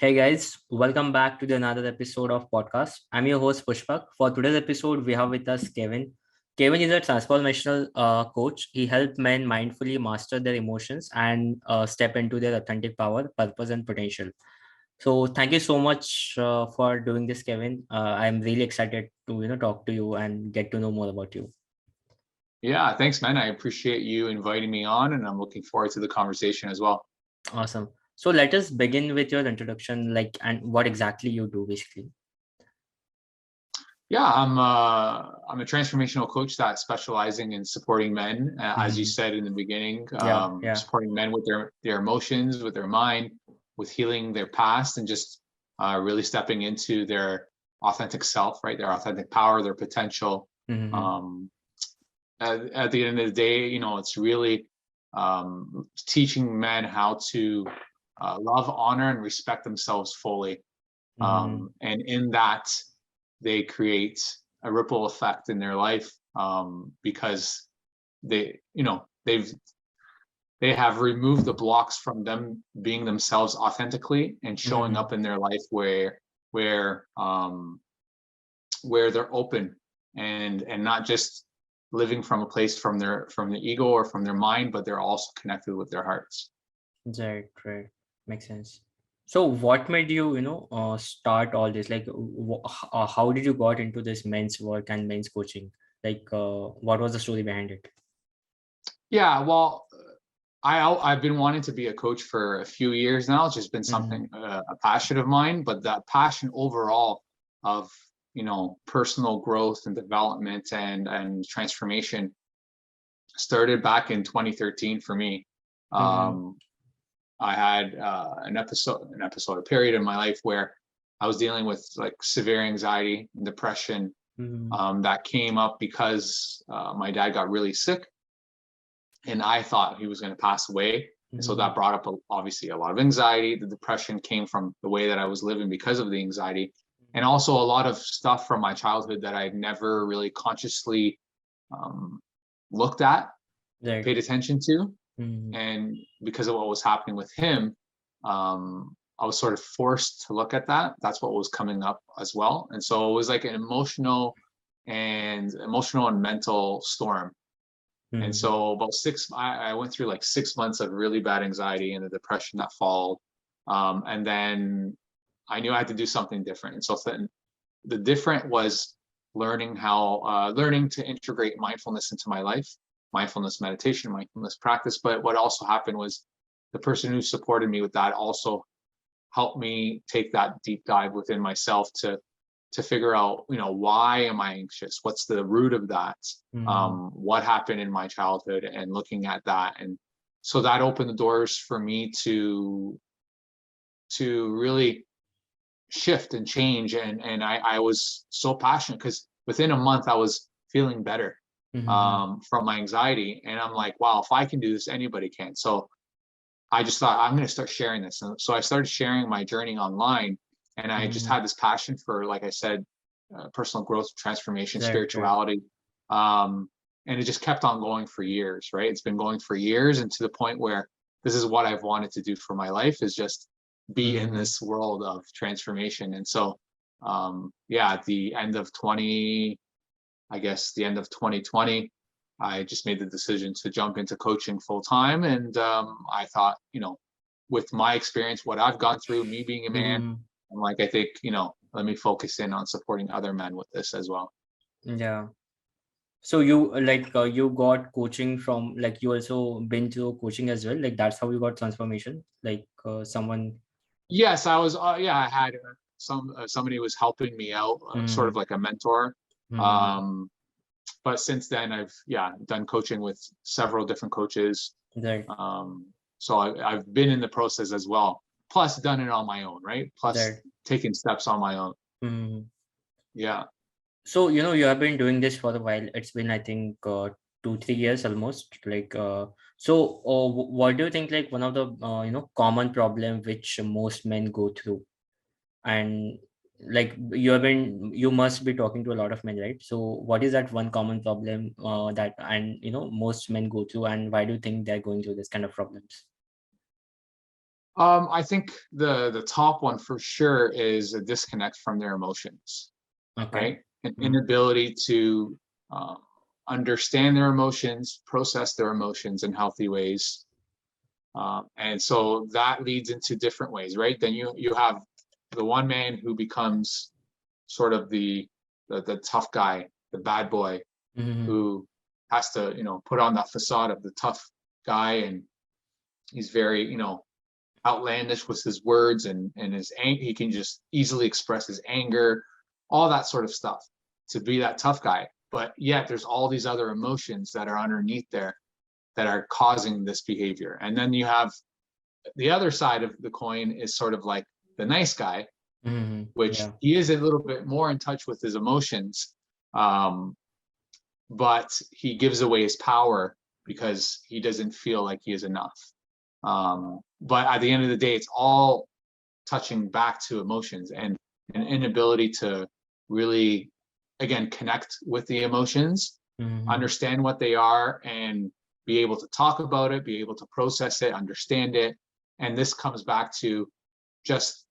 Hey guys, welcome back to the another episode of podcast. I'm your host Pushpak. For today's episode, we have with us Kevin. Kevin is a transformational coach. He helps men mindfully master their emotions and step into their authentic power, purpose, and potential. So, thank you so much for doing this, Kevin. I'm really excited to talk to you and get to know more about you. Yeah, thanks, man. I appreciate you inviting me on, and I'm looking forward to the conversation as well. Awesome. So, let us begin with your introduction, and what exactly you do, basically. Yeah, I'm a transformational coach that's specializing in supporting men, as you Mhm. said in the beginning, Yeah, yeah. supporting men with their emotions, with their mind, with healing their past, and just really stepping into their authentic self, right? Their authentic power, their potential. Mm-hmm. Um, at the end of the day, it's really teaching men how to love, honor, and respect themselves fully. Mm-hmm. And in that, they create a ripple effect in their life because they have removed the blocks from them being themselves authentically and showing Mm-hmm. up in their life where um, where they're open and not just living from a place from the ego or from their mind, but they're also connected with their hearts. Right, right. Makes sense. So what made you, start all this? Like, how did you got into this men's work and men's coaching? What was the story behind it? Yeah, well, I've been wanting to be a coach for a few years now. It's just been Mm-hmm. something a passion of mine, but that passion overall of personal growth and development and transformation started back in 2013 for me. Mm-hmm. Um, I had a period in my life where I was dealing with like severe anxiety and depression Mm-hmm. that came up because my dad got really sick and I thought he was going to pass away. And so Mm-hmm. that brought up obviously a lot of anxiety. The depression came from the way that I was living because of the anxiety, and also a lot of stuff from my childhood that I'd never really consciously um, looked at, Right. paid attention to. Mm-hmm. And because of what was happening with him, I was sort of forced to look at that. That's what was coming up as well. And so it was like an emotional and mental storm. And Mm-hmm. so I went through like 6 months of really bad anxiety and the depression that followed. And then I knew I had to do something different. And so the different was learning to integrate mindfulness into my life, mindfulness meditation, mindfulness practice. But what also happened was the person who supported me with that also helped me take that deep dive within myself to figure out, why am I anxious? What's the root of that? Mm-hmm. What happened in my childhood, and looking at that. And so that opened the doors for me to really shift and change. And I was so passionate because within a month I was feeling better Mm-hmm. from my anxiety. And I'm like, wow, if I can do this, anybody can. So I just thought I'm going to start sharing this. And so I started sharing my journey online. And I just Mm-hmm. had this passion for, like I said, personal growth, transformation, Right, right. spirituality. Um, and it just kept on going for years, right? It's been going for years, and to the point where this is what I've wanted to do for my life, is just be in Mm-hmm. this world of transformation. And so, yeah, at the end of 2020, I just made the decision to jump into coaching full time. And I thought, with my experience, what I've gone through, me being a man, Mm-hmm. I'm like, I think, let me focus in on supporting other men with this as well. Yeah. So you got coaching from, like, you also been to coaching as well. Like, that's how you got transformation. Someone. Yes, I was. Yeah, I had somebody was helping me out, sort Mm-hmm. of like a mentor. Mm-hmm. Um, but since then, I've done coaching with several different coaches. Right. Um, so I've been in the process as well. Plus, done it on my own, right? Plus, Right. taking steps on my own. Mm-hmm. Yeah. So, you have been doing this for a while. It's been, I think, 2, 3 years almost. What do you think, like, one of the, common problem which most men go through? And like, you must be talking to a lot of men, right? So what is that one common problem that, most men go through, and why do you think they're going through this kind of problems? I think the top one for sure is a disconnect from their emotions, Okay. right? An inability to understand their emotions, process their emotions in healthy ways. And so that leads into different ways, right? Then you have the one man who becomes sort of the tough guy, the bad boy, who has to, put on that facade of the tough guy, and he's very, outlandish with his words, and he can just easily express his anger, all that sort of stuff, to be that tough guy. But yet there's all these other emotions that are underneath there that are causing this behavior. And then you have the other side of the coin is sort of like the nice guy, which Yeah. he is a little bit more in touch with his emotions, but he gives away his power because he doesn't feel like he is enough. But at the end of the day, it's all touching back to emotions and an inability to really, again, connect with the emotions, understand what they are, and be able to talk about it, be able to process it, understand it. And this comes back to just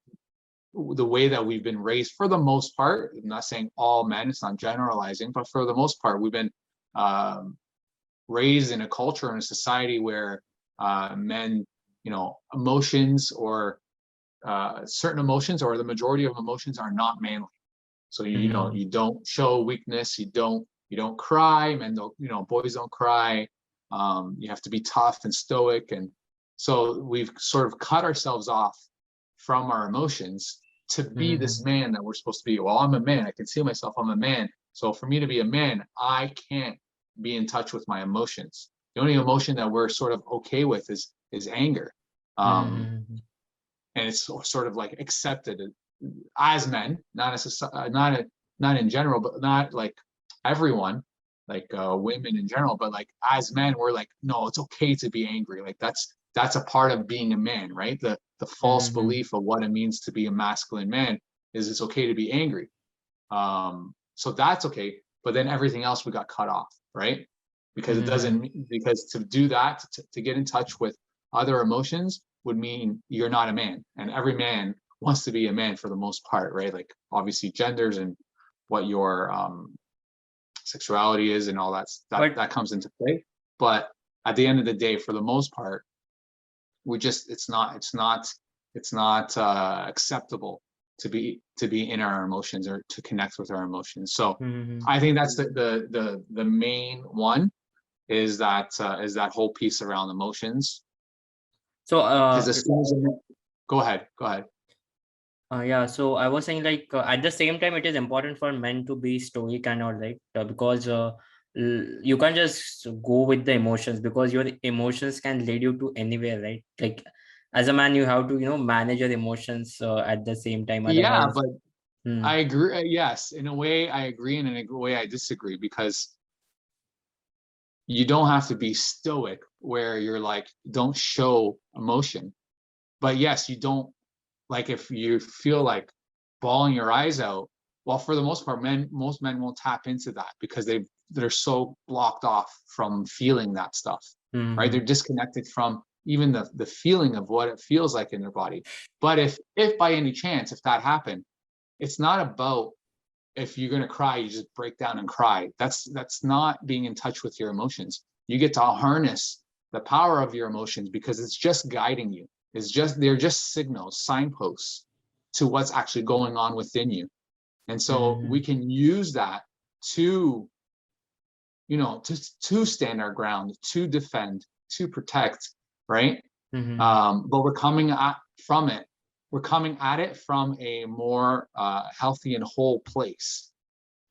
the way that we've been raised for the most part. I'm not saying all men, it's not generalizing, but for the most part, we've been raised in a culture and a society where men, emotions or certain emotions, or the majority of emotions, are not manly. So you don't show weakness, you don't cry, men don't, boys don't cry. You have to be tough and stoic, and so we've sort of cut ourselves off from our emotions to be this man that we're supposed to be. Well, I'm a man, I can see myself, I'm a man. So for me to be a man, I can't be in touch with my emotions. The only emotion that we're sort of okay with is anger. And it's sort of like accepted as men, not as not in general, but not like everyone, like women in general, but like as men, we're like, no, it's okay to be angry. Like that's a part of being a man, right? The false belief of what it means to be a masculine man is it's okay to be angry. So that's okay, but then everything else we got cut off, right? Because it doesn't, because to do that, to get in touch with other emotions would mean you're not a man, and every man wants to be a man for the most part, right? Like obviously genders and what your sexuality is and all that comes into play, but at the end of the day, for the most part, we just it's not acceptable to be in our emotions or to connect with our emotions. So I think that's the main one, is that whole piece around emotions. So Because as soon as go ahead. yeah, so I was saying, like, at the same time, it is important for men to be stoic and all, right? Because you can't just go with the emotions, because your emotions can lead you to anywhere, right? Like, as a man, you have to, manage your emotions at the same time. Yeah, Otherwise, but I agree. Yes, in a way I agree, and in a way I disagree, because you don't have to be stoic where you're like, don't show emotion. But yes, you don't, like, if you feel like bawling your eyes out, well, for the most part, most men won't tap into that because they're so blocked off from feeling that stuff, right? They're disconnected from even the feeling of what it feels like in their body. But if by any chance, if that happened, it's not about, if you're going to cry, you just break down and cry. That's not being in touch with your emotions. You get to harness the power of your emotions, because it's just guiding you. They're just signals, signposts to what's actually going on within you. And so we can use that to, to stand our ground, to defend, to protect, right? But we're coming at it from a more healthy and whole place,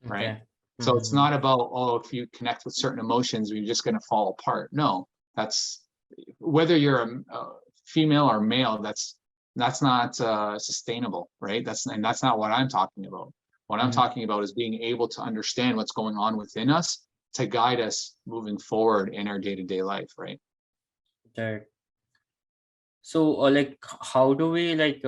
right? okay. So it's not about, if you connect with certain emotions, you're just going to fall apart. No, that's, whether you're a female or male, that's not sustainable, right? That's not what I'm talking about. What I'm talking about is being able to understand what's going on within us to guide us moving forward in our day-to-day life, right? Right. So, like, how do we, like,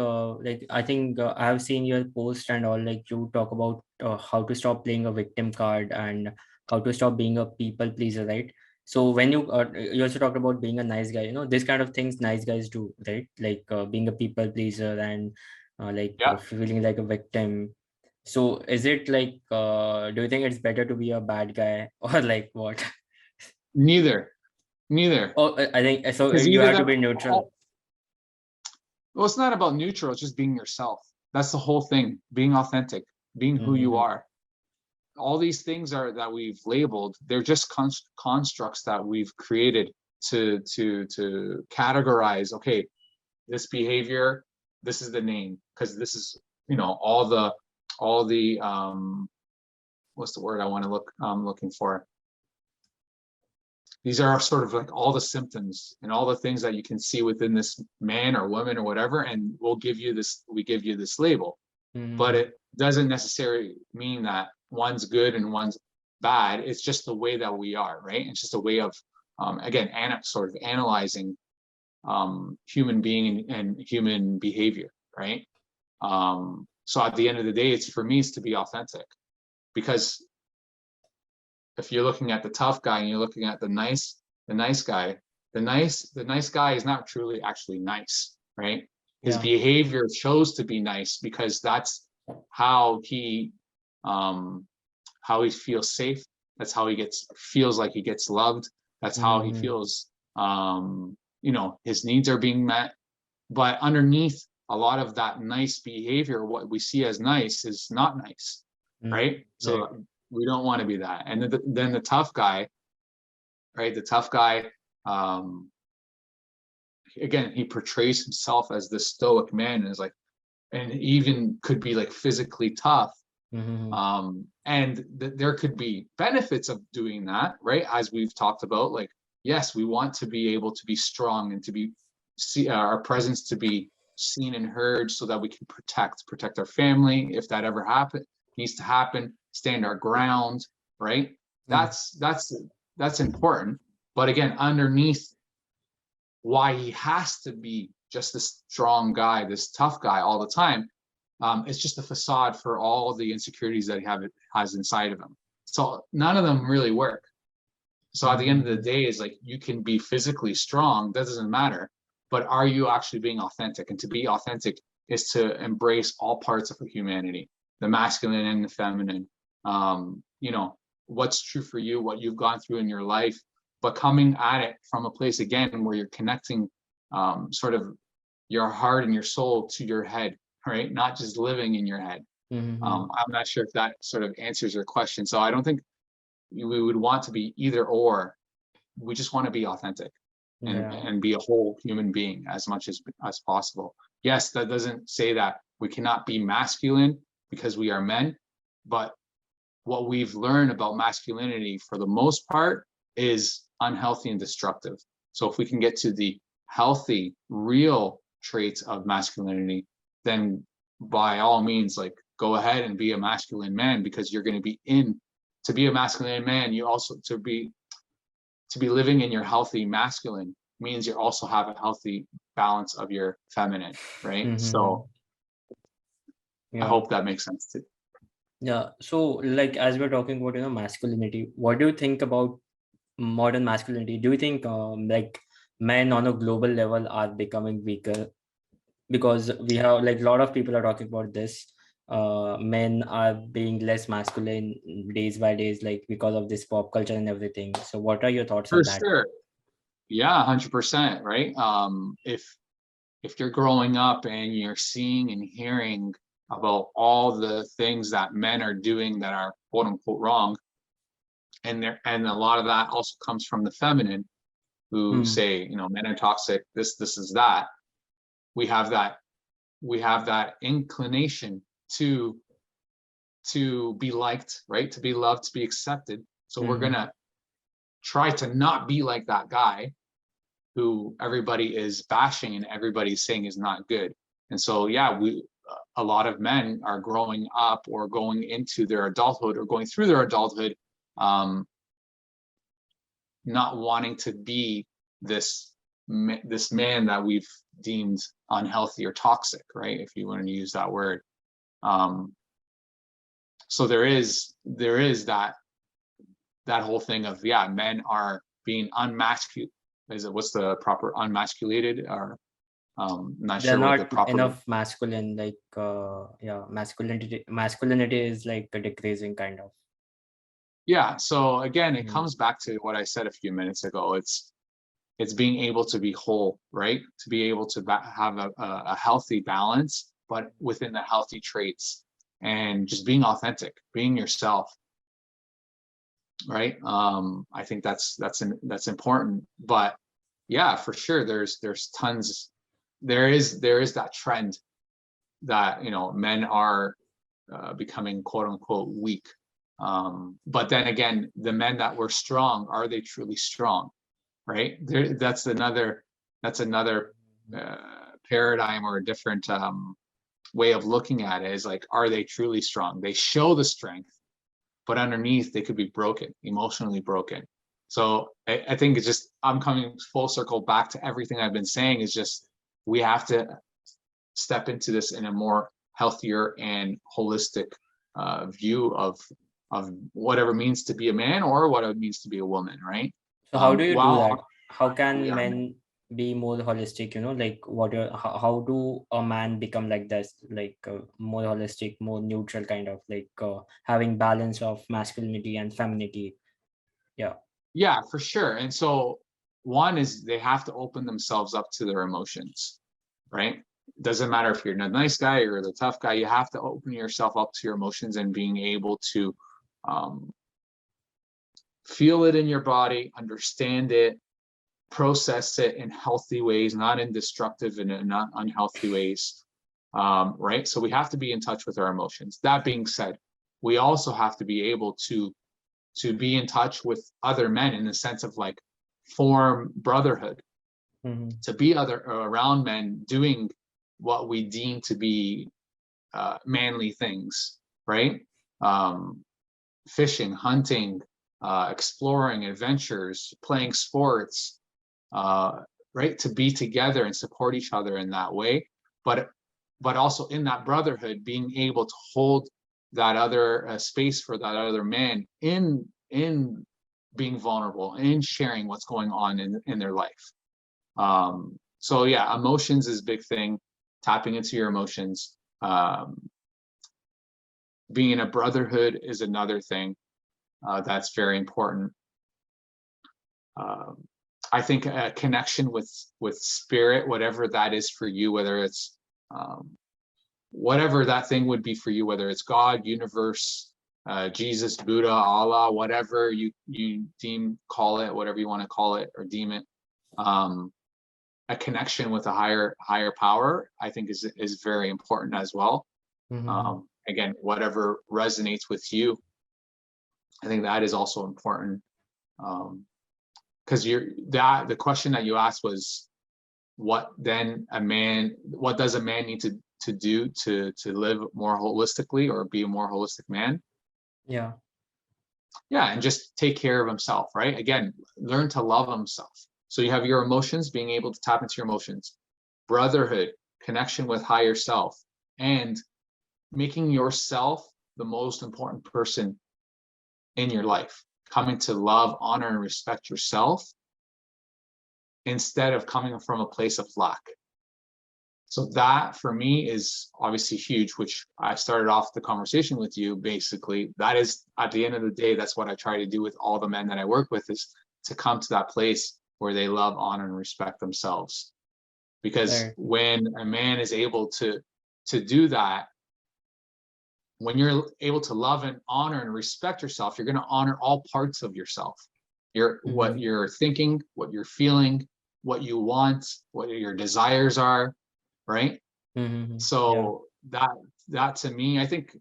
I think I have seen your post and all, like, you talk about how to stop playing a victim card and how to stop being a people pleaser, right? So when you also talked about being a nice guy, this kind of things nice guys do, right? Like being a people pleaser and Yeah. feeling like a victim. So is it like, do you think it's better to be a bad guy or like what? Neither. Oh, I think so. Because You either have to that, be neutral. well, it's not about neutral, it's just being yourself. That's the whole thing. Being authentic, being who you Mm-hmm. are. All these things are that we've labeled, they're just constructs that we've created to categorize, okay, this behavior, this is the name, because this is, all the what's the word I want to looking for, these are sort of like all the symptoms and all the things that you can see within this man or woman or whatever, and we give you this label. But Mm-hmm. it doesn't necessarily mean that one's good and one's bad. It's just the way that we are, right? It's just a way of, again, sort of analyzing human being and human behavior, right? So at the end of the day, for me, it's to be authentic, because if you're looking at the tough guy and you're looking at the nice guy, the nice guy is not truly actually nice, right? His Yeah. behavior shows to be nice because that's how he um feels safe. That's how feels like he gets loved. That's how he Mm-hmm. feels his needs are being met. But underneath a lot of that nice behavior, what we see as nice is not nice, right? Right. So we don't want to be that. And then the tough guy, right? The tough guy, um, again, he portrays himself as this stoic man, and is like, and even could be like physically tough. Mm-hmm. And there could be benefits of doing that, right? As we've talked about, like, yes, we want to be able to be strong and to be our presence to be seen and heard, so that we can protect our family if that ever needs to happen, stand our ground, right? Mm. That's important. But again, underneath why he has to be just this strong guy, this tough guy all the time, it's just a facade for all the insecurities that has inside of him. So none of them really work. So at the end of the Mm-hmm. day, is like, you can be physically strong, that doesn't matter, but are you actually being authentic? And to be authentic is to embrace all parts of humanity, the masculine and the feminine. What's true for you, what you've gone through in your life, but coming at it from a place again where you're connecting sort of your heart and your soul to your head, right? Not just living in your head. Mm-hmm. I'm not sure if that sort of answers your question. So I don't think we would want to be either or. We just want to be authentic and Yeah. be a whole human being as much as possible. Yes, that doesn't say that we cannot be masculine because we are men, but what we've learned about masculinity for the most part is unhealthy and destructive. So if we can get to the healthy, real traits of masculinity, then by all means, like, go ahead and be a masculine man, because you're going to be to be a masculine man, you also to be living in your healthy masculine means you also have a healthy balance of your feminine, right? Mm-hmm. So I Yeah. hope that makes sense too. Yeah. So, like, as we're talking about, masculinity, what do you think about modern masculinity? Do you think, like, men on a global level are becoming weaker? Because we have, like, a lot of people are talking about this. Men are being less masculine days by days, like, because of this pop culture and everything. So, what are your thoughts For on that? sure. Yeah, 100%, right? If you're growing up and you're seeing and hearing about all the things that men are doing that are quote unquote wrong, and a lot of that also comes from the feminine, who Hmm. say, men are toxic, this is that. We have that inclination to be liked, right? To be loved, to be accepted. So we're Mm-hmm. gonna try to not be like that guy who everybody is bashing and everybody's saying is not good. And so, yeah, a lot of men are growing up or going into their adulthood or going through their adulthood, um, not wanting to be this man that we've deemed unhealthy or toxic, right? If you want to use that word. Um, so there is that whole thing of, yeah, men are being unmasculated. What's the proper unmasculated, or not They're sure what the not proper. enough masculine, like masculinity is like a decreasing kind of. Yeah, so again, it comes back to what I said a few minutes ago. It's being able to be whole, right? To be able to have a healthy balance, but within the healthy traits, and just being authentic, being yourself, right? I think that's important. But yeah, for sure, there's tons. There is that trend that, you know, men are becoming quote unquote weak. But then again, the men that were strong, are they truly strong? Right? That's another paradigm, or a different way of looking at it, is like, are they truly strong? They show the strength, but underneath they could be broken, emotionally broken. So I think it's just, I'm coming full circle back to everything I've been saying, is just, we have to step into this in a more healthier and holistic view of whatever it means to be a man, or what it means to be a woman, right? So how do you do While that? How we can are men be more holistic? You know, like how do a man become like this, like more holistic, more neutral, kind of like having balance of masculinity and femininity? Yeah. Yeah, for sure. And so one is, they have to open themselves up to their emotions, right? Doesn't matter if you're the nice guy or the tough guy, you have to open yourself up to your emotions, and being able to um, feel it in your body, understand it, process it in healthy ways, not in destructive and not unhealthy ways. Right? So we have to be in touch with our emotions. That being said, we also have to be able to be in touch with other men, in the sense of like, form brotherhood, to be around men doing what we deem to be manly things, right? Fishing, hunting, exploring, adventures, playing sports, right? To be together and support each other in that way, but also in that brotherhood, being able to hold that other space for that other man, in being vulnerable, in sharing what's going on in their life. So yeah, emotions is a big thing. Tapping into your emotions. Being in a brotherhood is another thing that's very important. I think a connection with spirit, whatever that is for you, whether it's whatever that thing would be for you, whether it's God, universe, Jesus, Buddha, Allah, whatever you call it, whatever you want to call it or deem it. A connection with a higher power, I think is very important as well. Again, whatever resonates with you, I think that is also important. Because the question that you asked was, what does a man need to do to live more holistically, or be a more holistic man? Yeah. And just take care of himself, right? Again, learn to love himself. So you have your emotions, being able to tap into your emotions, brotherhood, connection with higher self, and making yourself the most important person in your life, coming to love, honor, and respect yourself, instead of coming from a place of lack. So that for me is obviously huge, which I started off the conversation with you. Basically, that is, at the end of the day, that's what I try to do with all the men that I work with, is to come to that place where they love, honor, and respect themselves. Because when a man is able to do that, when you're able to love and honor and respect yourself, you're going to honor all parts of yourself. What you're thinking, what you're feeling, what you want, what your desires are, right? So that to me, I think,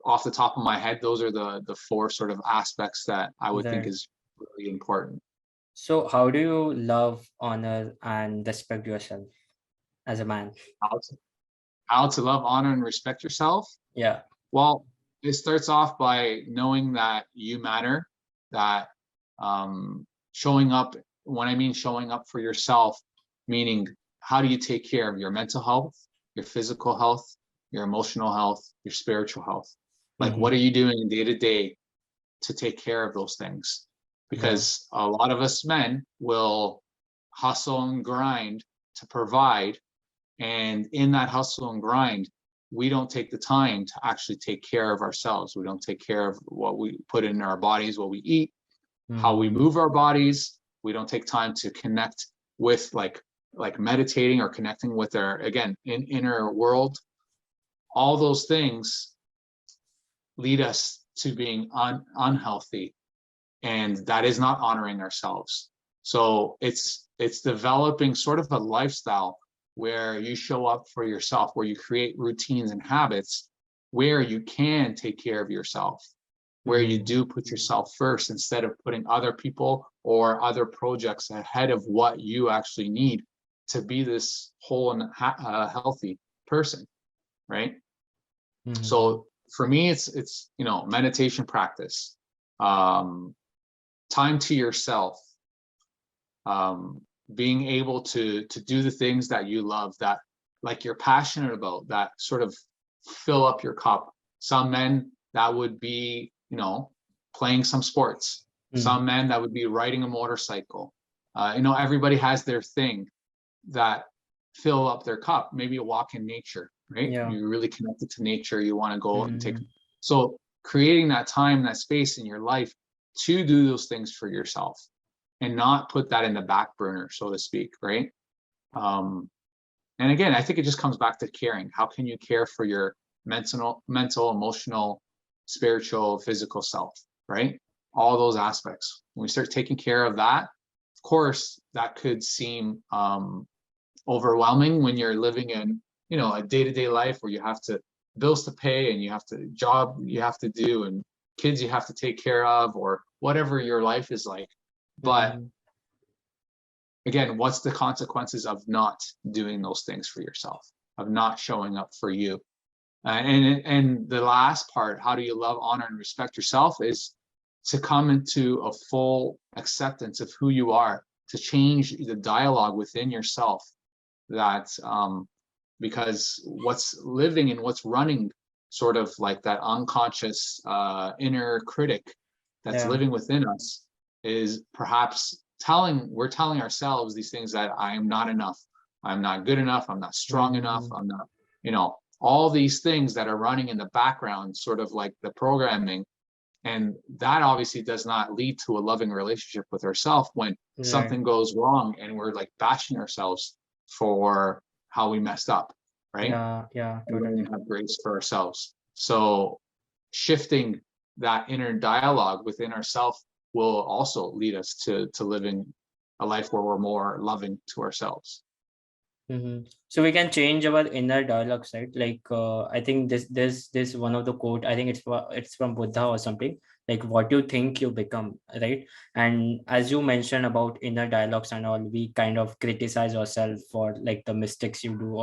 off the top of my head, those are the four sort of aspects that I would think is really important. So how do you love, honor, and respect yourself as a man? How to love, honor, and respect yourself? Yeah. Well, it starts off by knowing that you matter, that showing up, when I mean showing up for yourself, meaning, how do you take care of your mental health, your physical health, your emotional health, your spiritual health? Like, what are you doing day to day to take care of those things? because a lot of us men will hustle and grind to provide. And in that hustle and grind, we don't take the time to actually take care of ourselves. We don't take care of what we put in our bodies, what we eat, how we move our bodies. We don't take time to connect with like meditating or connecting with our, again, inner world. All those things lead us to being unhealthy, and that is not honoring ourselves. So it's developing sort of a lifestyle where you show up for yourself, where you create routines and habits where you can take care of yourself, where you do put yourself first instead of putting other people or other projects ahead of what you actually need to be this whole and healthy person, right? So for me, it's meditation practice, time to yourself, being able to do the things that you love, that like you're passionate about, that sort of fill up your cup. Some men, that would be playing some sports. Some men, that would be riding a motorcycle. Everybody has their thing that fill up their cup. Maybe a walk in nature, right? You're really connected to nature. You want to go and take. So creating that time, that space in your life to do those things for yourself, and not put that in the back burner, so to speak, right? And again, I think it just comes back to caring. How can you care for your mental, emotional, spiritual, physical self, right? All those aspects. When we start taking care of that, of course, that could seem overwhelming when you're living in, a day-to-day life where you have to bills to pay, and you have to job you have to do, and kids you have to take care of, or whatever your life is like. But again, what's the consequences of not doing those things for yourself, of not showing up for you? And the last part, how do you love, honor, and respect yourself, is to come into a full acceptance of who you are, to change the dialogue within yourself. That because what's living and what's running sort of like that unconscious inner critic that's living within us is perhaps we're telling ourselves these things, that I am not enough, I'm not good enough, I'm not strong enough, I'm not, all these things that are running in the background, sort of like the programming. And that obviously does not lead to a loving relationship with ourselves when something goes wrong and we're like bashing ourselves for how we messed up, right? Totally. And have grace for ourselves. So shifting that inner dialogue within ourselves will also lead us to living a life where we're more loving to ourselves. So we can change our inner dialogues, right? Like I think this one of the quote, I think it's from Buddha or something, like what you think you become, right? And as you mentioned about inner dialogues and all, we kind of criticize ourselves for like the mistakes you do,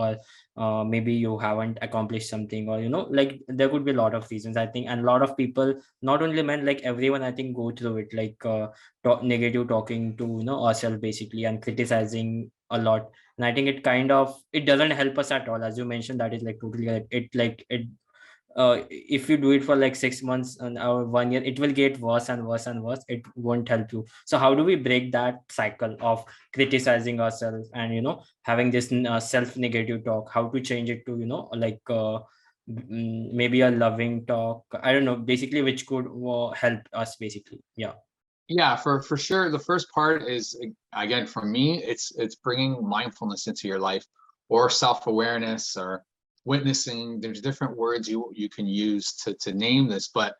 or maybe you haven't accomplished something, or like there could be a lot of reasons, I think. And a lot of people, not only men, like everyone, I think, go through it, like negative talking to ourselves basically, and criticizing a lot. And I think it doesn't help us at all, as you mentioned. That is like totally correct. If you do it for like 6 months or 1 year, it will get worse and worse and worse. It won't help you. So how do we break that cycle of criticizing ourselves and having this self-negative talk? How to change it to like maybe a loving talk, I don't know, basically, which could help us basically. Yeah, for sure. The first part is, again, for me, it's bringing mindfulness into your life, or self-awareness, or witnessing. There's different words you can use to name this, but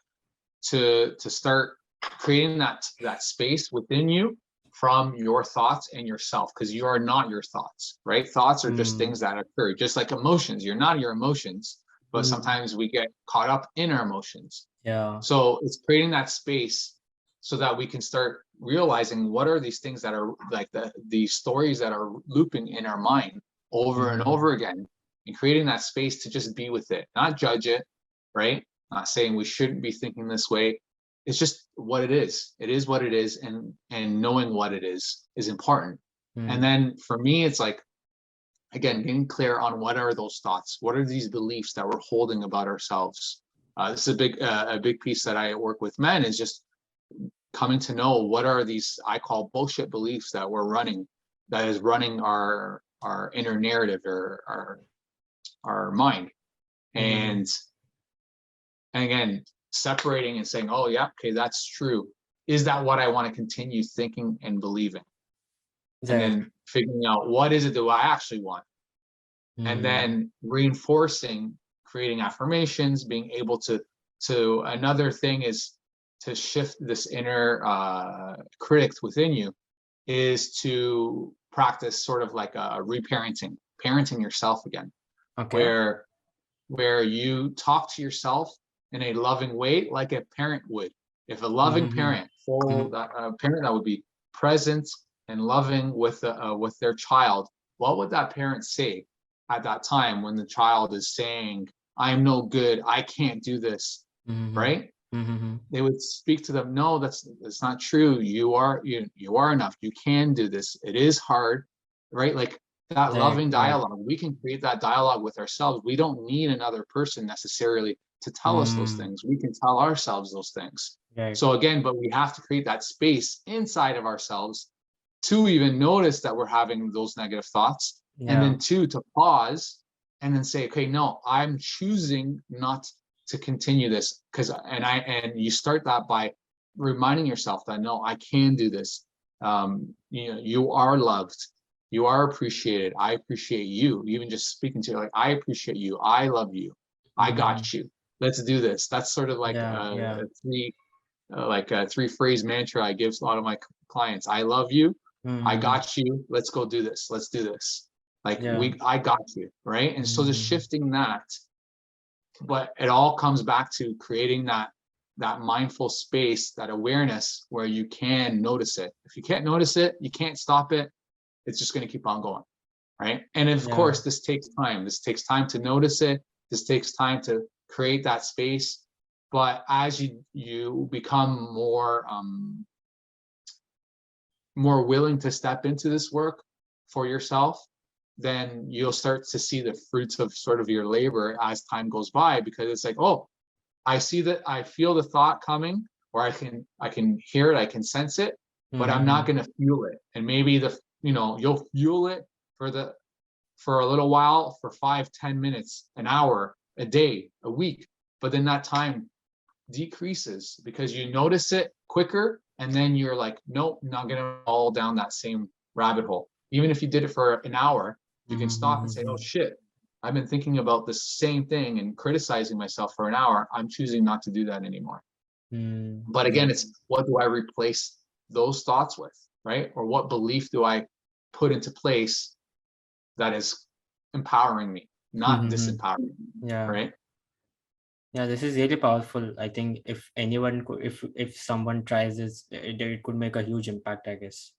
to start creating that space within you from your thoughts and yourself, because you are not your thoughts, right? Thoughts are just things that occur, just like emotions. You're not your emotions, but sometimes we get caught up in our emotions. So it's creating that space so that we can start realizing what are these things that are like the stories that are looping in our mind over and over again, and creating that space to just be with it, not judge it, right? Not saying we shouldn't be thinking this way. It's just what it is. It is what it is, and knowing what it is important. And then for me, it's like, again, getting clear on what are those thoughts, what are these beliefs that we're holding about ourselves. This is a big piece that I work with men, is just coming to know what are these I call bullshit beliefs that we're running, that is running our inner narrative or our mind. And again, separating and saying, oh yeah, okay, that's true. Is that what I want to continue thinking and believing? And then figuring out what is it that I actually want. And then reinforcing, creating affirmations, being able to another thing is to shift this inner critic within you, is to practice sort of like a parenting yourself again, where you talk to yourself in a loving way, like a parent would. If a loving parent, a parent that would be present and loving with their child, what would that parent say at that time when the child is saying, I'm no good, I can't do this, right? They would speak to them, no, that's not true. You are enough. You can do this. It is hard, right? Like that loving dialogue. We can create that dialogue with ourselves. We don't need another person necessarily to tell us those things. We can tell ourselves those things. So again, but we have to create that space inside of ourselves to even notice that we're having those negative thoughts. And then two, to pause and then say, okay, no, I'm choosing not to continue this, and you start that by reminding yourself that, no, I can do this. You are loved, you are appreciated, I appreciate you. Even just speaking to you, like, I appreciate you, I love you, I got you, let's do this. That's sort of like a three-phrase mantra I give a lot of my clients. I love you, I got you, let's go do this, let's do this. Like I got you, right? And so just shifting that. But it all comes back to creating that mindful space, that awareness where you can notice it. If you can't notice it, you can't stop it. It's just going to keep on going, right? And of course, this takes time. This takes time to notice it. This takes time to create that space. But as you become more willing to step into this work for yourself, then you'll start to see the fruits of sort of your labor as time goes by, because it's like, oh, I see that, I feel the thought coming, or I can hear it, I can sense it, but I'm not going to fuel it. And maybe you'll fuel it for a little while, for 5-10 minutes, an hour, a day, a week, but then that time decreases because you notice it quicker, and then you're like, nope, not going to fall down that same rabbit hole. Even if you did it for an hour, you can stop and say, oh shit, I've been thinking about the same thing and criticizing myself for an hour. I'm choosing not to do that anymore. But again, it's, what do I replace those thoughts with, right? Or what belief do I put into place that is empowering me, not disempowering me, right? Yeah, this is really powerful. I think if anyone could, if someone tries this, it could make a huge impact, I guess.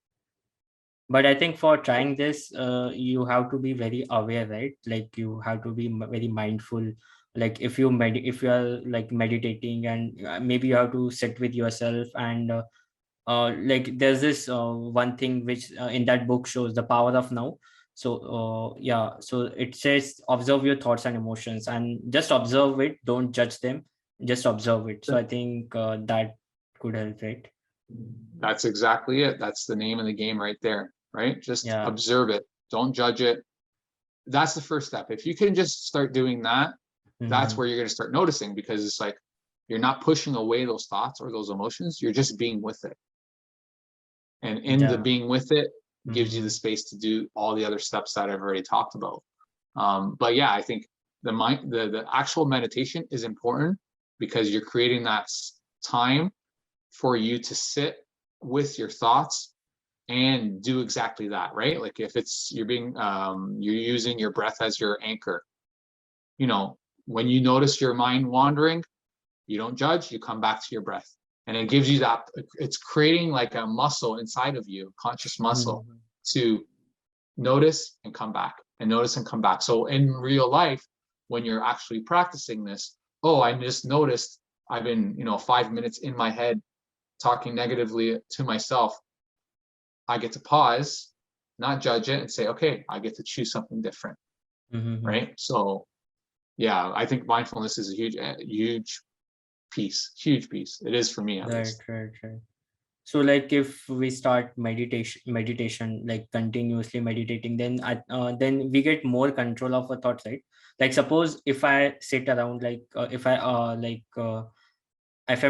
But I think for trying this, you have to be very aware, right? Like you have to be very mindful. Like if you are like meditating, and maybe you have to sit with yourself, and like there's this one thing which in that book shows the power of now. So so it says observe your thoughts and emotions, and just observe it. Don't judge them. Just observe it. So I think that could help, right? That's exactly it. That's the name of the game right there, right? Just observe it. Don't judge it. That's the first step. If you can just start doing that, that's where you're going to start noticing, because it's like you're not pushing away those thoughts or those emotions. You're just being with it. And in the being with it gives you the space to do all the other steps that I've already talked about. But yeah, I think the actual meditation is important, because you're creating that time for you to sit with your thoughts and do exactly that, right? Like if it's you're using your breath as your anchor. When you notice your mind wandering, you don't judge, you come back to your breath. And it gives you that, it's creating like a muscle inside of you, conscious muscle, to notice and come back, and notice and come back. So in real life, when you're actually practicing this, oh, I just noticed I've been 5 minutes in my head talking negatively to myself. I get to pause, not judge it, and say, okay, I get to choose something different, right? So yeah, I think mindfulness is a huge piece. It is for me, at least. Right. So like if we start meditation, like continuously meditating, then we get more control of our thoughts, right? Like suppose if I sit around, like if I'm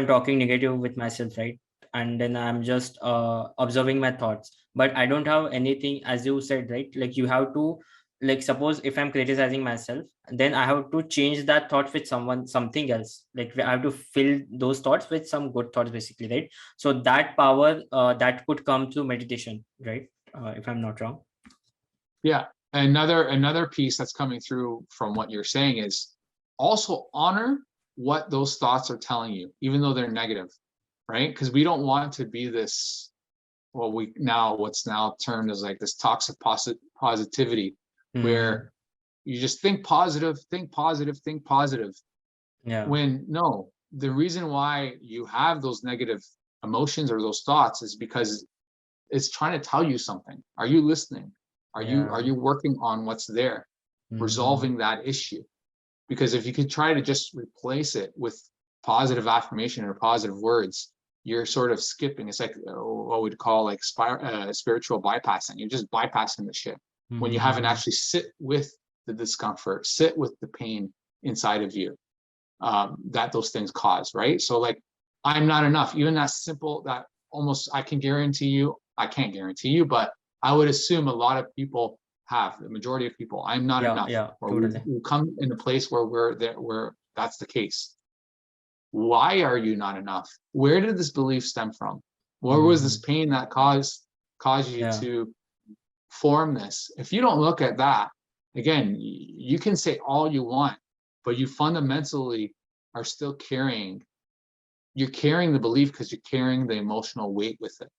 talking negative with myself, right? And then I'm just observing my thoughts, but I don't have anything, as you said, right? Like you have to, like suppose if I'm criticizing myself, then I have to change that thought with something else. Like I have to fill those thoughts with some good thoughts, basically, right? So that power that could come through meditation, right? If I'm not wrong. Yeah. Another piece that's coming through from what you're saying is also honor what those thoughts are telling you, even though they're negative, right? Because we don't want to be this, well, what's now termed as like this toxic positivity, Hmm. where you just think positive, think positive, think positive. Yeah. When no, the reason why you have those negative emotions or those thoughts is because it's trying to tell you something. Are you listening? Are Yeah. you working on what's there, Hmm. resolving that issue? Because if you could try to just replace it with positive affirmation or positive words, you're sort of skipping. It's like what we'd call like spiritual bypassing. You're just bypassing the shit when you haven't Hmm. actually sit with the discomfort, sit with the pain inside of you, that those things cause, right? So like, I'm not enough. Even that simple, that almost I can guarantee you, I can't guarantee you, but I would assume a lot of people have, the majority of people, I'm not Yeah. enough, Yeah. or Totally. we come in a place where we're there, where that's the case. Why are you not enough? Where did this belief stem from? Where was this Hmm. pain that caused you Yeah. to form this? If you don't look at that, again, you can say all you want, but you fundamentally are still carrying, you're carrying the belief because you're carrying the emotional weight with it.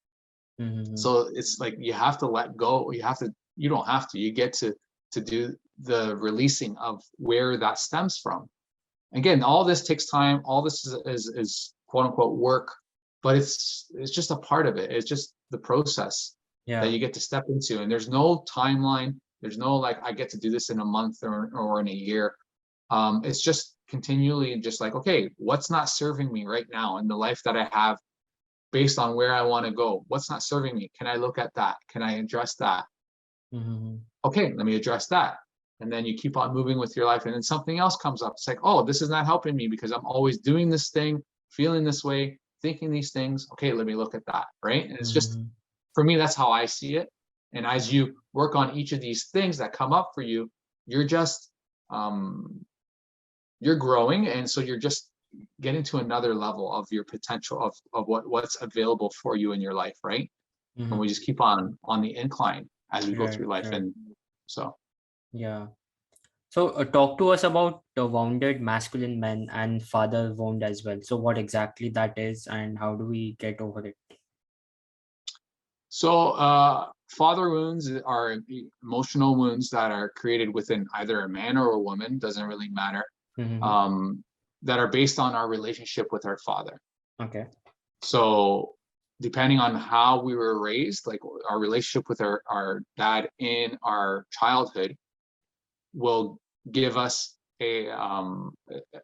Hmm. So it's like you have to let go. You don't have to, you get to do the releasing of where that stems from. Again, all this takes time. All this is quote unquote work, but it's just a part of it. It's just the process that Yeah. you get to step into. And there's no timeline. There's no like I get to do this in a month or in a year. It's just continually just like, okay, what's not serving me right now in the life that I have based on where I want to go? What's not serving me? Can I look at that? Can I address that? Hmm. Okay, let me address that. And then you keep on moving with your life. And then something else comes up. It's like, oh, this is not helping me because I'm always doing this thing, feeling this way, thinking these things. Okay, let me look at that. Right. And it's just, Hmm. for me, that's how I see it. And as Yeah. you work on each of these things that come up for you, you're just, you're growing. And so you're just getting to another level of your potential of what's available for you in your life. Right. And we Hmm. just keep on the incline as we go Right. through life. Right. And so, Yeah. So talk to us about the wounded masculine men and father wound as well. So what exactly that is and how do we get over it? father wounds are emotional wounds that are created within either a man or a woman, doesn't really matter, Hmm. um, that are based on our relationship with our father. Okay. So, depending on how we were raised, like our relationship with our dad in our childhood, will give us a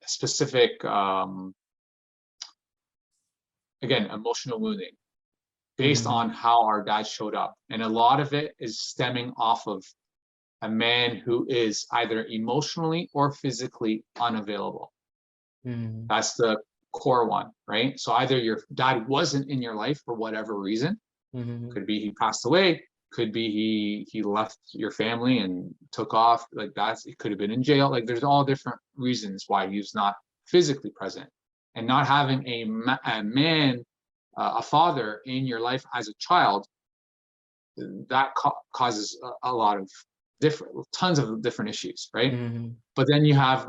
specific, again, emotional wounding based Hmm. on how our dad showed up. And a lot of it is stemming off of a man who is either emotionally or physically unavailable. Hmm. That's the core one, right? So either your dad wasn't in your life for whatever reason, Hmm. could be he passed away, could be he left your family and took off, like that's, it could have been in jail. Like there's all different reasons why he's not physically present. And not having a man, a father in your life as a child, that causes a lot of tons of different issues, right? Hmm. But then you have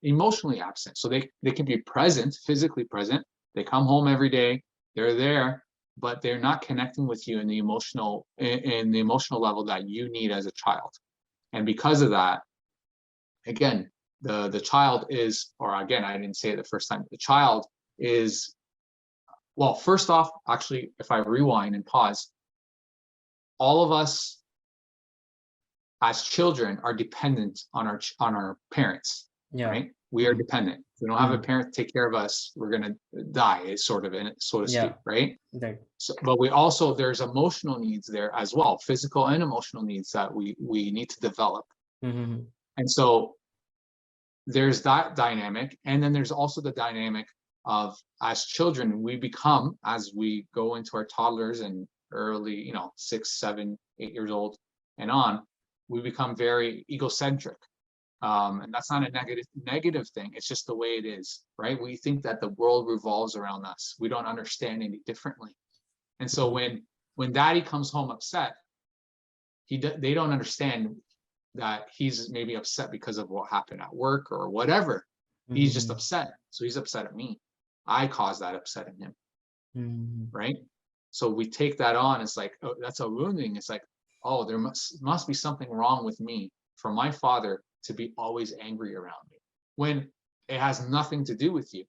emotionally absent. So they can be present, physically present. They come home every day. They're there, but they're not connecting with you in the emotional level that you need as a child. And because of that, again, the child is, or again, I didn't say it the first time. The child is, well, first off, actually, if I rewind and pause, all of us as children are dependent on our parents, Yeah. right? we are dependent. If we don't have a parent to take care of us, we're gonna die, sort of, so to speak, right? Right. So, but we also, there's emotional needs there as well, physical and emotional needs that we need to develop. Mm-hmm. And so there's that dynamic, and then there's also the dynamic of, as children, we become, as we go into our toddlers and early, 6, 7, 8 years old and on, we become very egocentric. And that's not a negative thing. It's just the way it is, right? We think that the world revolves around us. We don't understand any differently. And so when daddy comes home upset, they don't understand that he's maybe upset because of what happened at work or whatever. He's just upset. So he's upset at me. I caused that upset in him, right? So we take that on. It's like, oh, that's a wounding. It's like, oh, there must be something wrong with me for my father to be always angry around me, when it has nothing to do with you.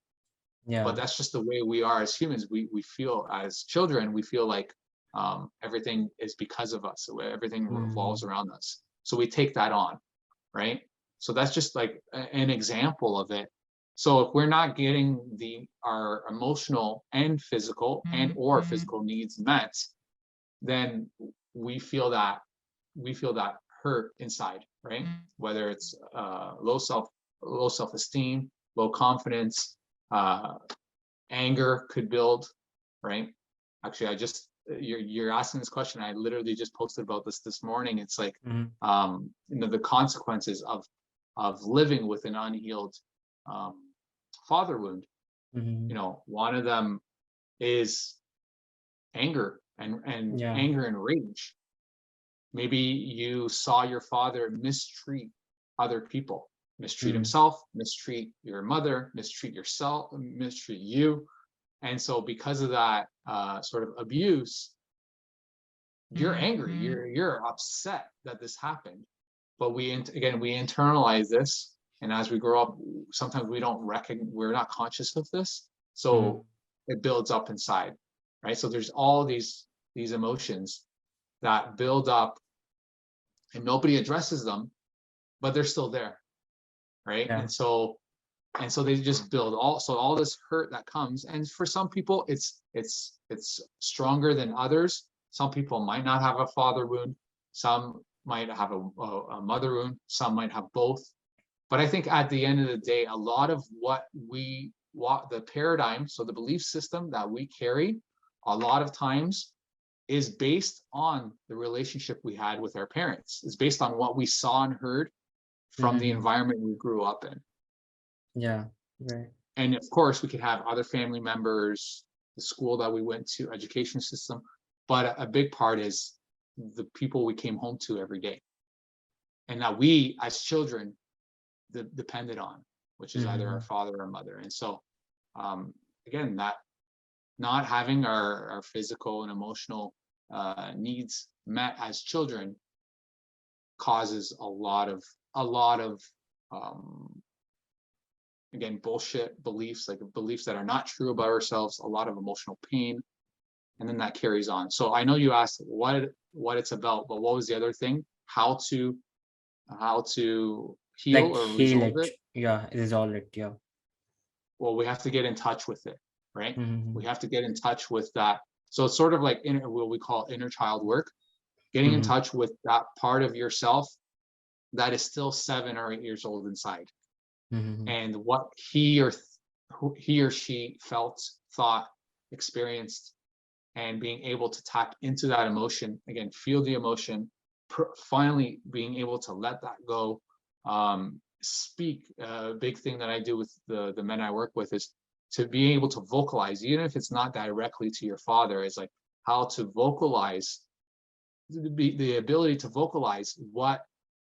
But that's just the way we are as humans. We feel, as children, we feel like everything is because of us. Everything revolves around us. So we take that on, right? So that's just like an example of it. So if we're not getting our emotional and physical or physical needs met, then we feel that hurt inside, right? Whether it's low self-esteem, low confidence, anger could build, right? Actually, you're asking this question. I literally just posted about this morning. It's like, the consequences of living with an unhealed father wound. One of them is anger and anger and rage. Maybe you saw your father mistreat other people, mistreat himself, mistreat your mother, mistreat yourself, mistreat you. And so because of that sort of abuse, you're angry, you're upset that this happened. But we internalize this. And as we grow up, sometimes we're not conscious of this. So it builds up inside, right? So there's all these emotions that build up, and nobody addresses them, but they're still there, right? And so they just build all this hurt that comes. And for some people, it's stronger than others. Some people might not have a father wound. Some might have a mother wound. Some might have both. But I think at the end of the day, a lot of the paradigm, so the belief system that we carry, a lot of times is based on the relationship we had with our parents. It's based on what we saw and heard from the environment we grew up in. Yeah, right. And of course, we could have other family members, the school that we went to, education system, but a big part is the people we came home to every day, and that we, as children, depended on, which is either our father or mother. And so, again, that not having our physical and emotional needs met as children causes a lot of again, bullshit beliefs, like beliefs that are not true about ourselves, a lot of emotional pain, and then that carries on. So I know you asked what it's about, but what was the other thing? How to heal Like or heal resolve it. it? Yeah, resolve it. Yeah. Well, we have to get in touch with it, right? Mm-hmm. We have to get in touch with that. So it's sort of like what we call inner child work, getting in touch with that part of yourself that is still 7 or 8 years old inside, and what he or she felt, thought, experienced, and being able to tap into that emotion, again, feel the emotion, finally being able to let that go. Speak. A big thing that I do with the men I work with is to be able to vocalize, even if it's not directly to your father. It's like how to vocalize, the ability to vocalize what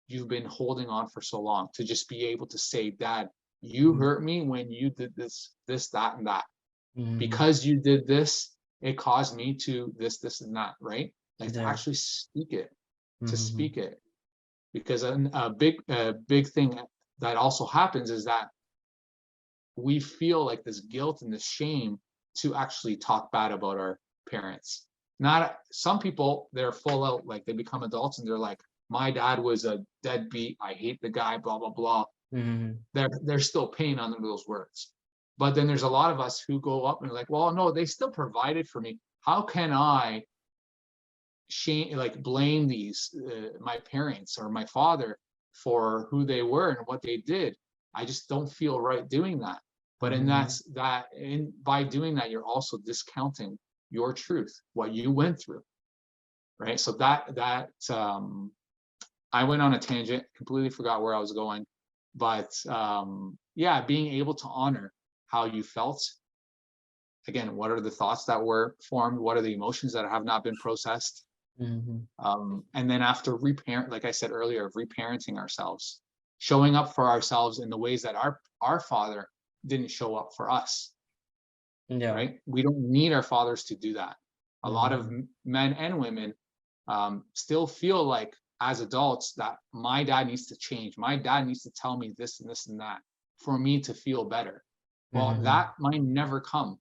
you've been holding on for so long, to just be able to say, Dad, you hurt me when you did this, that, and that. Because you did this, it caused me to this, and that, right? Like to actually speak it, because a big thing that also happens is that we feel like this guilt and this shame to actually talk bad about our parents. Not some people, they're full out, like they become adults and they're like, my dad was a deadbeat, I hate the guy, blah blah blah. Mm-hmm. There's still pain under those words. But then there's a lot of us who go up and like, well, no, they still provided for me. How can I blame these my parents or my father for who they were and what they did? I just don't feel right doing that. But by doing that, you're also discounting your truth, what you went through, right? So I went on a tangent, completely forgot where I was going, but being able to honor how you felt. Again, what are the thoughts that were formed? What are the emotions that have not been processed? Mm-hmm. And then after like I said earlier, of reparenting ourselves, showing up for ourselves in the ways that our father didn't show up for us. Yeah. Right? We don't need our fathers to do that. A lot of Mm-hmm. men and women still feel like as adults that my dad needs to change. My dad needs to tell me this and this and that for me to feel better. Well, Mm-hmm. that might never come.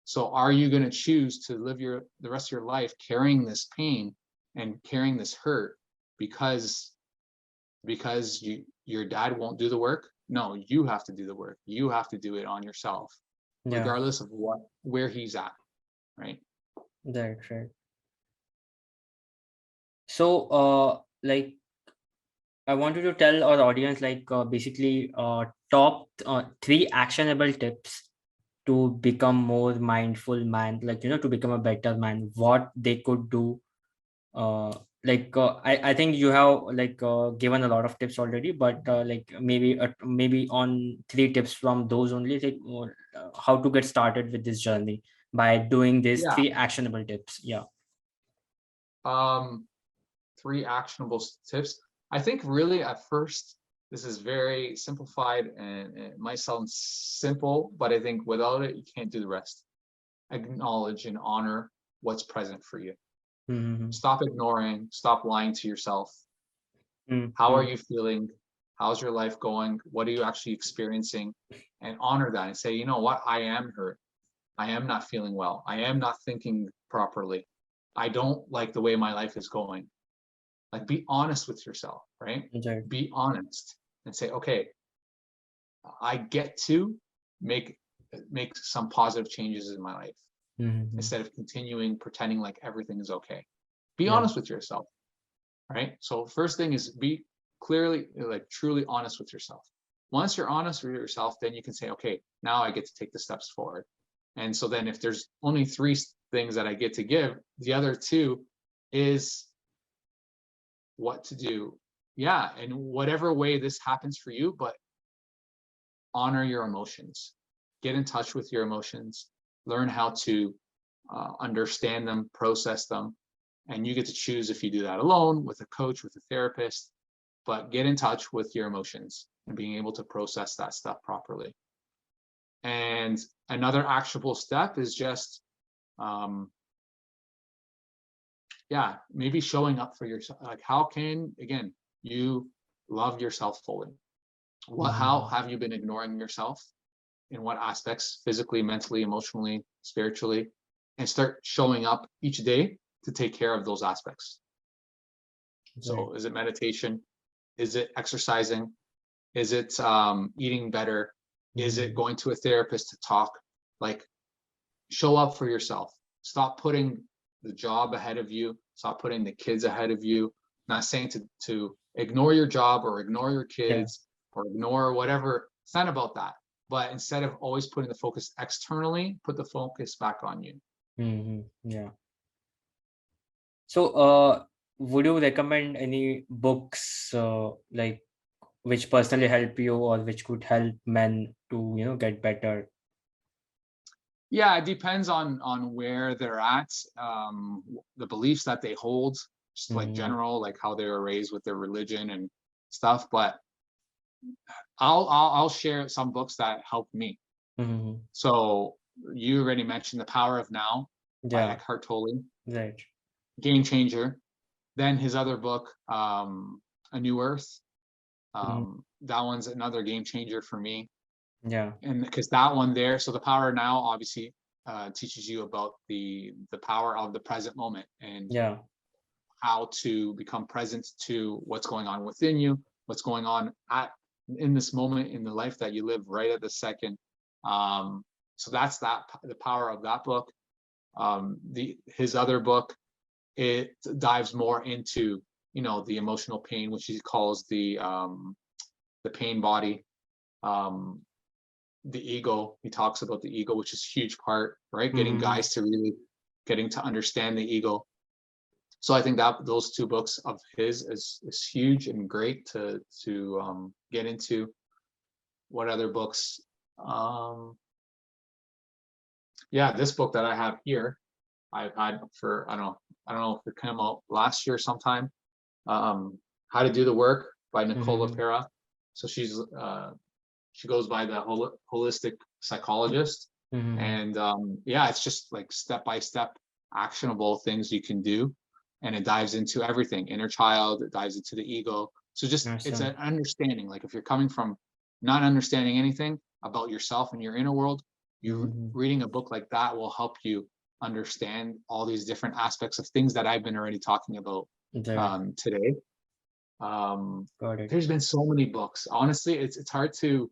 So are you going to choose to live the rest of your life carrying this pain and carrying this hurt because your dad won't do the work? No, you have to do the work. You have to do it on yourself, Yeah. regardless of where he's at, right? Right. So, like, I wanted to tell our audience, like, basically, top 3 actionable tips to become more mindful man, like, to become a better man, what they could do. I think you have like given a lot of tips already, but like maybe on 3 tips from those only, like how to get started with this journey by doing these Yeah. 3 actionable tips. Yeah. 3 actionable tips. I think really at first, this is very simplified and it might sound simple, but I think without it, you can't do the rest. Acknowledge and honor what's present for you. Mm-hmm. Stop ignoring, stop lying to yourself. Mm-hmm. How are you feeling? How's your life going? What are you actually experiencing? And honor that and say, you know what? I am hurt. I am not feeling well. I am not thinking properly. I don't like the way my life is going. Like, be honest with yourself, right? Right. Be honest and say, okay, I get to make some positive changes in my life Mm-hmm. instead of continuing pretending like everything is okay. Be Yeah. honest with yourself, right? So first thing is be clearly, like, truly honest with yourself. Once you're honest with yourself, then you can say, okay, now I get to take the steps forward. And so then if there's only 3 things that I get to give, the other 2 is what to do. Yeah, in whatever way this happens for you, but honor your emotions. Get in touch with your emotions. Learn how to understand them, process them, and you get to choose if you do that alone, with a coach, with a therapist. But get in touch with your emotions and being able to process that stuff properly. And another actionable step is just maybe showing up for yourself. Like, how can, again, you love yourself fully? How have you been ignoring yourself? In what aspects? Physically, mentally, emotionally, spiritually? And start showing up each day to take care of those aspects. So is it meditation? Is it exercising? Is it eating better? Is it going to a therapist to talk? Like, show up for yourself. Stop putting the job ahead of you. Stop putting the kids ahead of you. Not saying to ignore your job or ignore your kids or ignore whatever. It's not about that. But instead of always putting the focus externally, put the focus back on you. Yeah. So, would you recommend any books like which personally help you or which could help men to get better? Yeah, it depends on where they're at, the beliefs that they hold, just like general, like how they were raised with their religion and stuff. But I'll share some books that helped me. So you already mentioned The Power of Now by Eckhart Tolle. Right. Game changer. Then his other book, A New Earth. That one's another game changer for me. Yeah. And because that one there, so The Power of Now obviously teaches you about the power of the present moment and how to become present to what's going on within you, what's going on in this moment in the life that you live right at the second. So that's the power of that book. His other book, it dives more into, the emotional pain, which he calls the pain body. The ego, he talks about the ego, which is a huge part, right? Getting guys to really getting to understand the ego. So I think that those two books of his is huge and great to get into. What other books? This book that I have here, I've had for I don't know if it came out last year sometime. How to Do the Work by Nicola Pera. So she goes by the holistic psychologist, and it's just like step-by-step actionable things you can do, and it dives into everything: inner child, it dives into the ego. So just it's an understanding. Like if you're coming from not understanding anything about yourself and your inner world, you reading a book like that will help you understand all these different aspects of things that I've been already talking about today. Got it. There's been so many books. Honestly, it's hard to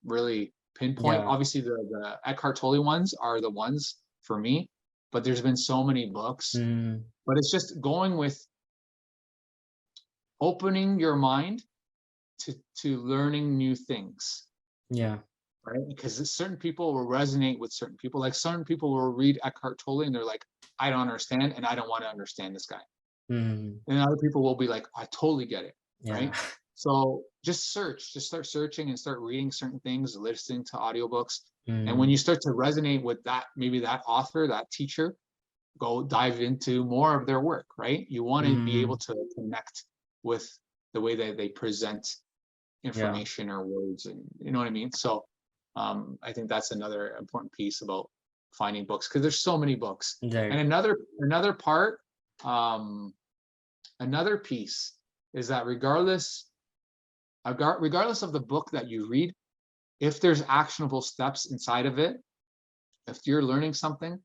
really pinpoint. Obviously the Eckhart Tolle ones are the ones for me, but there's been so many books. But it's just going with opening your mind to learning new things. Right? Because certain people will resonate with certain people. Like certain people will read Eckhart Tolle and they're like, I don't understand, and I don't want to understand this guy. And other people will be like, I totally get it. Right? So just start searching and start reading certain things, listening to audiobooks. And when you start to resonate with that, maybe that author, that teacher, go dive into more of their work, right? You want to be able to connect with the way that they present information or words, and you know what I mean? So I think that's another important piece about finding books, because there's so many books. And another part, another piece is that regardless of the book that you read, if there's actionable steps inside of it, if you're learning something,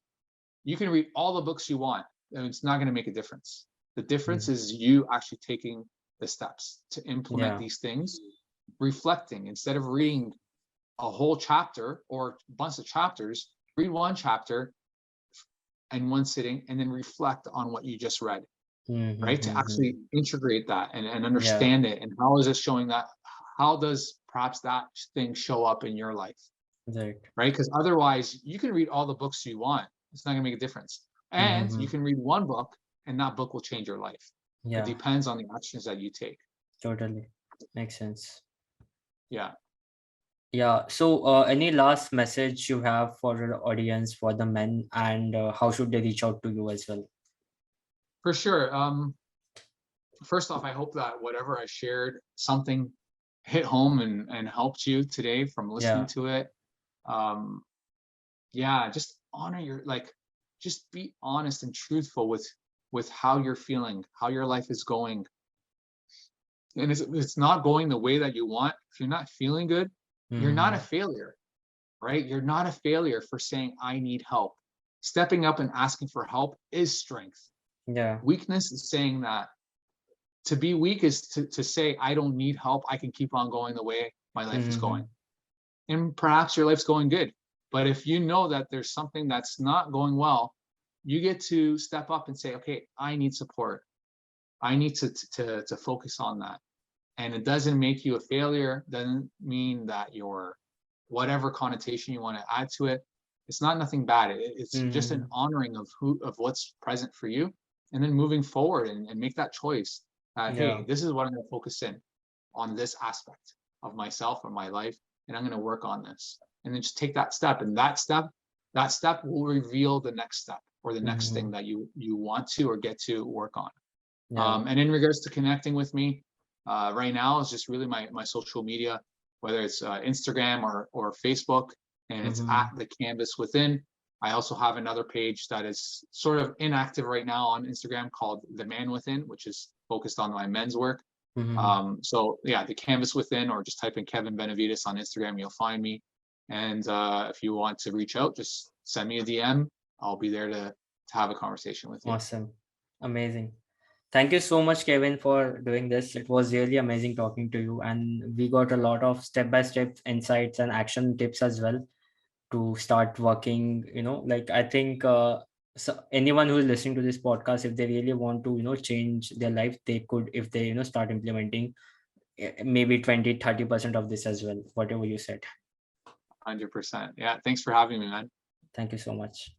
you can read all the books you want, and it's not going to make a difference. The difference is you actually taking the steps to implement these things, reflecting. Instead of reading a whole chapter or a bunch of chapters, read one chapter in one sitting and then reflect on what you just read. Right? To actually integrate that and understand it. And how is it showing that? How does perhaps that thing show up in your life? Right? Because otherwise you can read all the books you want. It's not gonna make a difference. And you can read one book and that book will change your life. It depends on the actions that you take. Totally. Makes sense. Yeah. So any last message you have for the audience, for the men, and how should they reach out to you as well? For sure. First off, I hope that whatever I shared, something hit home and helped you today from listening to it. Just honor just be honest and truthful with how you're feeling, how your life is going. And if it's not going the way that you want, if you're not feeling good, you're not a failure, right? You're not a failure for saying, I need help. Stepping up and asking for help is strength. Weakness is saying that. To be weak is to say, I don't need help. I can keep on going the way my life is going. And perhaps your life's going good. But if you know that there's something that's not going well, you get to step up and say, okay, I need support. I need to focus on that. And it doesn't make you a failure. Doesn't mean that you're whatever connotation you want to add to it. It's not nothing bad. It's just an honoring of what's present for you, and then moving forward and make that choice. Hey, this is what I'm going to focus in on, this aspect of myself or my life, and I'm going to work on this. And then just take that step, and that step will reveal the next step or the next thing that you want to or get to work on. And in regards to connecting with me, right now is just really my social media, whether it's Instagram or Facebook, and it's at The Canvas Within. I also have another page that is sort of inactive right now on Instagram called The Man Within, which is focused on my men's work. So yeah, The Canvas Within, or just type in Kevin Benavides on Instagram, you'll find me. And if you want to reach out, just send me a DM. I'll be there to have a conversation with you. Awesome. Amazing. Thank you so much, Kevin, for doing this. It was really amazing talking to you, and we got a lot of step-by-step insights and action tips as well to start working. Like I think so anyone who is listening to this podcast, if they really want to change their life, they could, if they start implementing maybe 20-30% of this as well, whatever you said. 100%. Yeah. Thanks for having me, man. Thank you so much.